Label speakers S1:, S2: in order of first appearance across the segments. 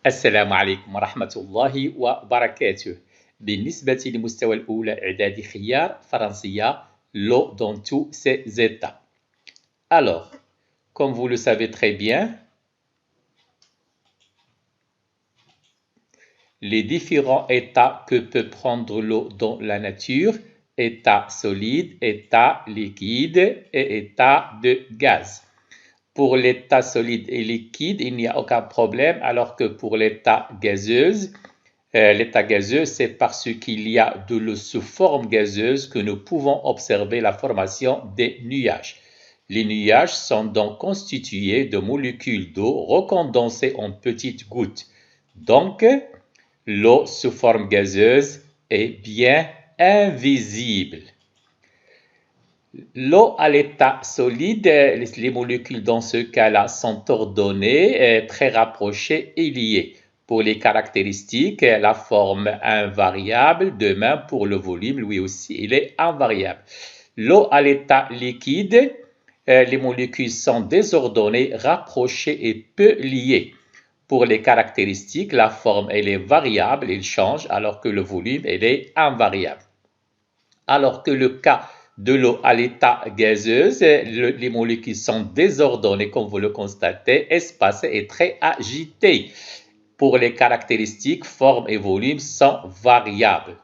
S1: السلام عليكم ورحمة الله وبركاته. بالنسبة لمستوى الأولى إعدادي خيار فرنسية l'eau dans tous ses états. Alors, comme vous le savez très bien, les différents états que peut prendre l'eau dans la nature, état solide, état liquide et état de gaz. Pour l'état solide et liquide, il n'y a aucun problème, alors que pour l'état gazeux, c'est parce qu'il y a de l'eau sous forme gazeuse que nous pouvons observer la formation des nuages. Les nuages sont donc constitués de molécules d'eau recondensées en petites gouttes. Donc, l'eau sous forme gazeuse est bien invisible. L'eau à l'état solide, les molécules dans ce cas-là sont ordonnées, très rapprochées et liées. Pour les caractéristiques, la forme invariable, de même pour le volume, lui aussi, il est invariable. L'eau à l'état liquide, les molécules sont désordonnées, rapprochées et peu liées. Pour les caractéristiques, la forme, elle est variable, elle change, alors que le volume, elle est invariable. Alors que le cas de l'eau à l'état gazeuse, les molécules sont désordonnées, comme vous le constatez, espacées et très agitées. Pour les caractéristiques, forme et volume sont variables.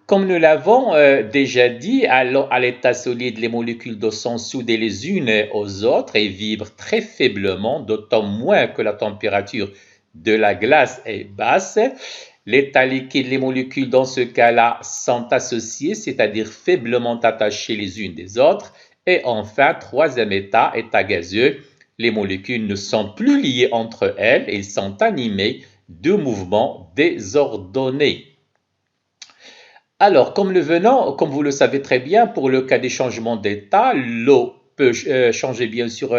S1: Comme nous l'avons déjà dit, à l'état solide, les molécules d'eau sont soudées les unes aux autres et vibrent très faiblement, d'autant moins que la température de la glace est basse. L'état liquide, les molécules dans ce cas-là sont associées, c'est-à-dire faiblement attachées les unes des autres. Et enfin, troisième état gazeux, les molécules ne sont plus liées entre elles, elles sont animées de mouvements désordonnés. Alors, comme vous le savez très bien, pour le cas des changements d'état, l'eau peut changer bien sûr,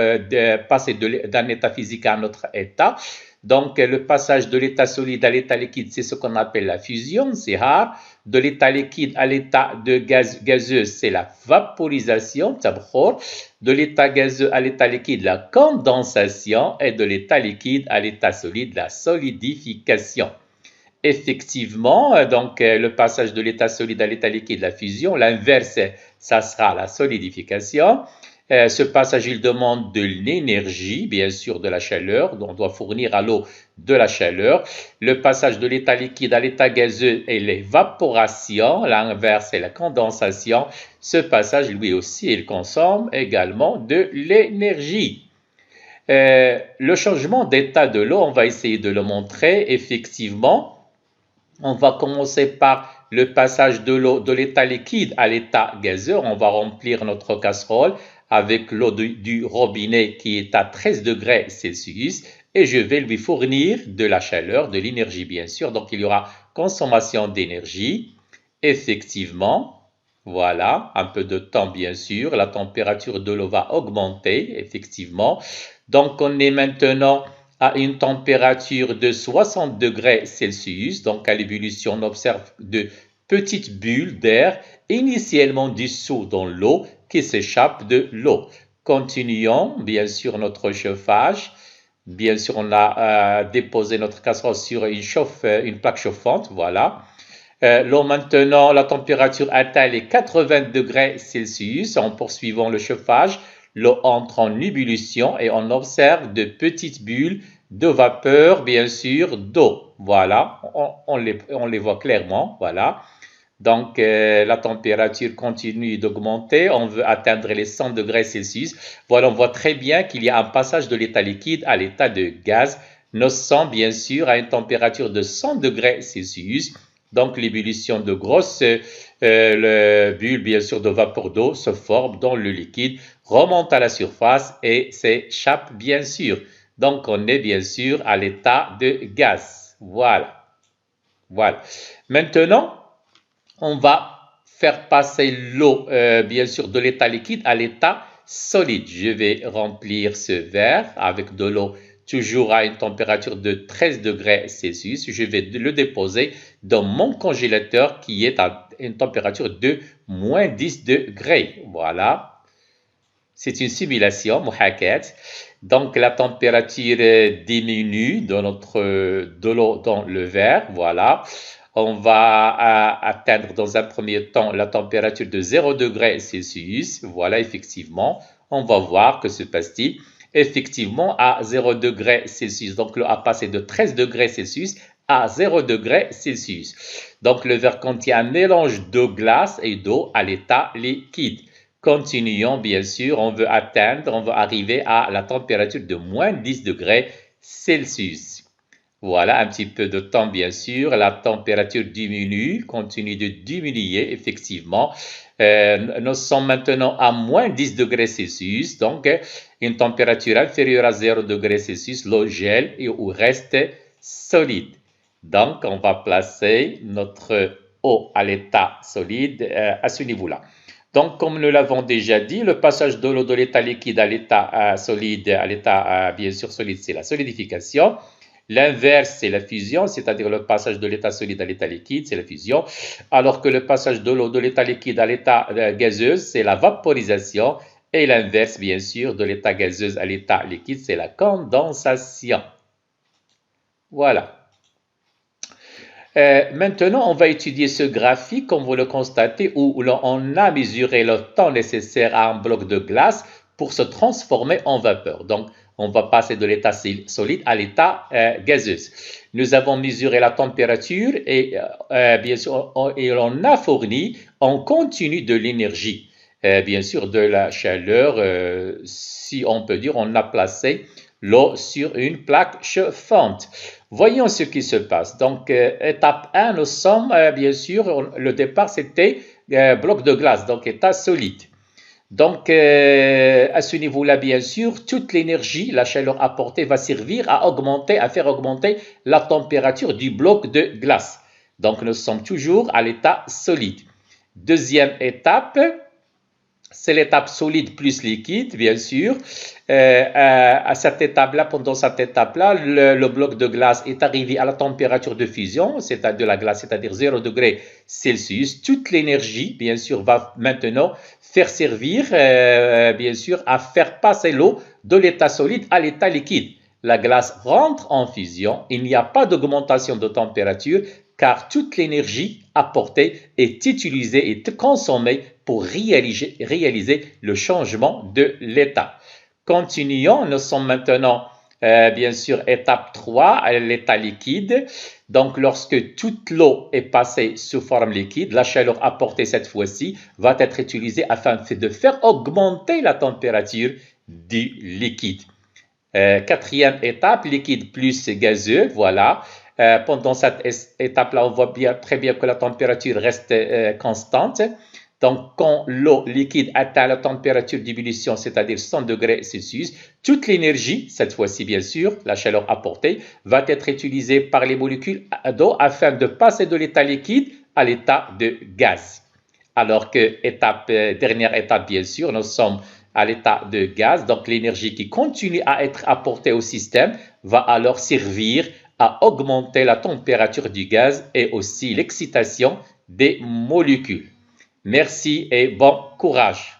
S1: passer d'un état physique à un autre état. Donc, le passage de l'état solide à l'état liquide, c'est ce qu'on appelle la fusion, c'est rare. De l'état liquide à l'état de gazeux, c'est la vaporisation, de l'état gazeux à l'état liquide, la condensation, et de l'état liquide à l'état solide, la solidification. Effectivement, donc le passage de l'état solide à l'état liquide, la fusion, l'inverse, ça sera la solidification. Ce passage, il demande de l'énergie, bien sûr de la chaleur, donc on doit fournir à l'eau de la chaleur. Le passage de l'état liquide à l'état gazeux est l'évaporation, l'inverse est la condensation. Ce passage, lui aussi, il consomme également de l'énergie. Le changement d'état de l'eau, on va essayer de le montrer effectivement. On va commencer par le passage de l'eau de l'état liquide à l'état gazeux. On va remplir notre casserole avec l'eau du robinet qui est à 13 degrés Celsius et je vais lui fournir de la chaleur, de l'énergie bien sûr. Donc il y aura consommation d'énergie. Effectivement, voilà, un peu de temps bien sûr. La température de l'eau va augmenter, effectivement. Donc on est maintenant à une température de 60 degrés Celsius, donc à l'ébullition, on observe de petites bulles d'air initialement dissous dans l'eau qui s'échappent de l'eau. Continuons bien sûr notre chauffage. Bien sûr, on a déposé notre casserole sur une plaque chauffante, voilà. L'eau maintenant, la température atteint les 80 degrés Celsius. En poursuivant le chauffage, l'eau entre en ébullition et on observe de petites bulles de vapeur, bien sûr, d'eau. Voilà, on les voit clairement, voilà. Donc, la température continue d'augmenter. On veut atteindre les 100 degrés Celsius. Voilà, on voit très bien qu'il y a un passage de l'état liquide à l'état de gaz. Nos sangs, bien sûr, à une température de 100 degrés Celsius. Donc, l'ébullition de grosses bulles, bien sûr, de vapeur d'eau se forment dans le liquide, remonte à la surface et s'échappe, bien sûr. Donc, on est bien sûr à l'état de gaz. Voilà. Voilà. Maintenant, on va faire passer l'eau, bien sûr, de l'état liquide à l'état solide. Je vais remplir ce verre avec de l'eau toujours à une température de 13 degrés Celsius. Je vais le déposer dans mon congélateur qui est à une température de moins 10 degrés. Voilà. C'est une simulation, muhakat. Donc la température diminue de l'eau dans le verre, voilà. On va atteindre dans un premier temps la température de 0 degré Celsius. Voilà, effectivement, on va voir que se passe-t-il. Effectivement, à 0 degré Celsius, donc l'eau a passé de 13 degrés Celsius à 0 degré Celsius. Donc le verre contient un mélange de glace et d'eau à l'état liquide. Continuons, bien sûr, on veut arriver à la température de moins 10 degrés Celsius. Voilà, un petit peu de temps, bien sûr. La température diminue, continue de diminuer, effectivement. Nous sommes maintenant à moins 10 degrés Celsius, donc une température inférieure à 0 degrés Celsius, l'eau gèle ou reste solide. Donc, on va placer notre eau à l'état solide à ce niveau-là. Donc, comme nous l'avons déjà dit, le passage de l'eau de l'état liquide à l'état solide, à l'état bien sûr solide, c'est la solidification. L'inverse, c'est la fusion, c'est-à-dire le passage de l'état solide à l'état liquide, c'est la fusion. Alors que le passage de l'eau de l'état liquide à l'état gazeuse, c'est la vaporisation. Et l'inverse, bien sûr, de l'état gazeuse à l'état liquide, c'est la condensation. Voilà. Maintenant, on va étudier ce graphique, comme vous le constatez, où on a mesuré le temps nécessaire à un bloc de glace pour se transformer en vapeur. Donc, on va passer de l'état solide à l'état gazeux. Nous avons mesuré la température et bien sûr, on a fourni en continu de l'énergie. Bien sûr, de la chaleur, si on peut dire, on a placé l'eau sur une plaque chauffante. Voyons ce qui se passe. Donc, étape 1, nous sommes, bien sûr, le départ, c'était bloc de glace, donc état solide. Donc, à ce niveau-là, bien sûr, toute l'énergie, la chaleur apportée va servir à faire augmenter la température du bloc de glace. Donc, nous sommes toujours à l'état solide. Deuxième étape, c'est l'étape solide plus liquide, bien sûr. À cette étape-là, pendant cette étape-là, le bloc de glace est arrivé à la température de fusion, c'est-à-dire de la glace, c'est-à-dire 0 degré Celsius. Toute l'énergie, bien sûr, va maintenant faire servir, bien sûr, à faire passer l'eau de l'état solide à l'état liquide. La glace rentre en fusion, il n'y a pas d'augmentation de température, car toute l'énergie apportée est utilisée et consommée pour réaliser le changement de l'état. Continuons, nous sommes maintenant, bien sûr, étape 3, l'état liquide. Donc, lorsque toute l'eau est passée sous forme liquide, la chaleur apportée cette fois-ci va être utilisée afin de faire augmenter la température du liquide. Quatrième étape, liquide plus gazeux, voilà. Pendant cette étape-là, on voit très bien que la température reste constante. Donc, quand l'eau liquide atteint la température d'ébullition, c'est-à-dire 100 degrés Celsius, toute l'énergie, cette fois-ci bien sûr, la chaleur apportée, va être utilisée par les molécules d'eau afin de passer de l'état liquide à l'état de gaz. Alors que dernière étape, bien sûr, nous sommes à l'état de gaz, donc l'énergie qui continue à être apportée au système va alors servir à augmenter la température du gaz et aussi l'excitation des molécules. Merci et bon courage.